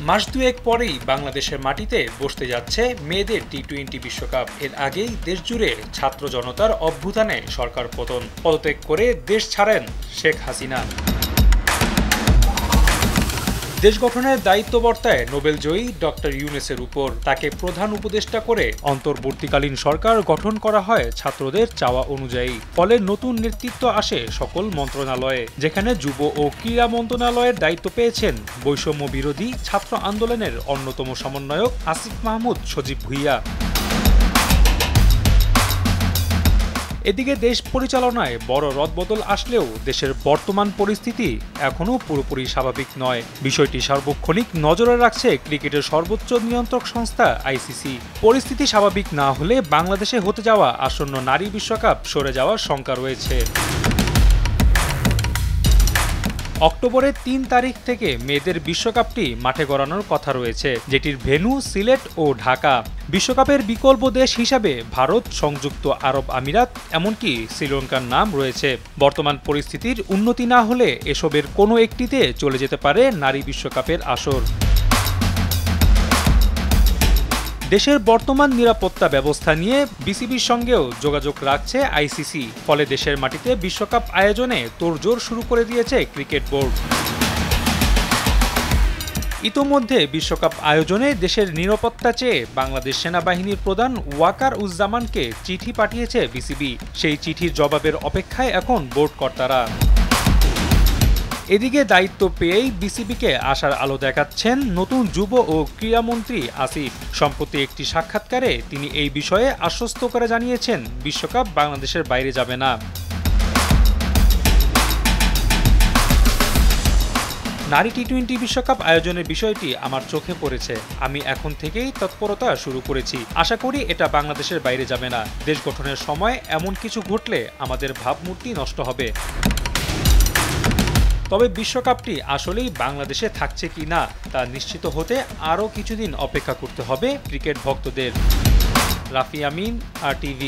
মাস দুয়েক পরেই বাংলাদেশের মাটিতে বসতে যাচ্ছে মেয়েদের টি-20 বিশ্বকাপ। এর আগেই দেশজুড়ে ছাত্র জনতার অভ্যুত্থানে সরকার পদত্যাগ করে দেশ ছাড়েন শেখ হাসিনা। দেশ গঠনের দায়িত্ব বর্তায় নোবেলজয়ী ডক্টর ইউনূসের উপর। তাকে প্রধান উপদেষ্টা করে অন্তর্বর্তীকালীন সরকার গঠন করা হয় ছাত্রদের চাওয়া অনুযায়ী। ফলে নতুন নেতৃত্ব আসে সকল মন্ত্রণালয়ে, যেখানে যুব ও ক্রীড়া মন্ত্রণালয়ের দায়িত্ব পেয়েছেন বৈষম্য বিরোধী ছাত্র আন্দোলনের অন্যতম সমন্বয়ক আসিফ মাহমুদ সজীব ভুঁইয়া। এদিকে দেশ পরিচালনায় বড় রদবদল আসলেও দেশের বর্তমান পরিস্থিতি এখনও পুরোপুরি স্বাভাবিক নয়। বিষয়টি সার্বক্ষণিক নজরে রাখছে ক্রিকেটের সর্বোচ্চ নিয়ন্ত্রক সংস্থা আইসিসি। পরিস্থিতি স্বাভাবিক না হলে বাংলাদেশে হতে যাওয়া আসন্ন নারী বিশ্বকাপ সরে যাওয়ার শঙ্কা রয়েছে। অক্টোবরের ৩ তারিখ থেকে মেয়েদের বিশ্বকাপটি মাঠে গড়ানোর কথা রয়েছে, যেটির ভেন্যু সিলেট ও ঢাকা। বিশ্বকাপের বিকল্প দেশ হিসাবে ভারত, সংযুক্ত আরব আমিরাত এমনকি শ্রীলঙ্কার নাম রয়েছে। বর্তমান পরিস্থিতির উন্নতি না হলে এসবের কোনো একটিতে চলে যেতে পারে নারী বিশ্বকাপের আসর। দেশের বর্তমান নিরাপত্তা ব্যবস্থা নিয়ে বিসিবির সঙ্গেও যোগাযোগ রাখছে আইসিসি। ফলে দেশের মাটিতে বিশ্বকাপ আয়োজনে তোড়জোড় শুরু করে দিয়েছে ক্রিকেট বোর্ড। ইতোমধ্যে বিশ্বকাপ আয়োজনে দেশের নিরাপত্তা চেয়ে বাংলাদেশ সেনাবাহিনীর প্রধান ওয়াকার উজ্জামানকে চিঠি পাঠিয়েছে বিসিবি। সেই চিঠির জবাবের অপেক্ষায় এখন বোর্ড কর্তারা। এদিকে দায়িত্ব পেয়েই বিসিবিকে আশার আলো দেখাচ্ছেন নতুন যুব ও ক্রীড়ামন্ত্রী আসিফ। সম্প্রতি একটি সাক্ষাৎকারে তিনি এই বিষয়ে আশ্বস্ত করে জানিয়েছেন বিশ্বকাপ বাংলাদেশের বাইরে যাবে না। নারী টি-20 বিশ্বকাপ আয়োজনের বিষয়টি আমার চোখে পড়েছে। আমি এখন থেকেই তৎপরতা শুরু করেছি। আশা করি এটা বাংলাদেশের বাইরে যাবে না। দেশ গঠনের সময় এমন কিছু ঘটলে আমাদের ভাবমূর্তি নষ্ট হবে। তবে বিশ্বকাপটি আসলেই বাংলাদেশে থাকছে কি না তা নিশ্চিত হতে আরও কিছুদিন অপেক্ষা করতে হবে ক্রিকেট ভক্তদের। রাফি আমিন, RTV।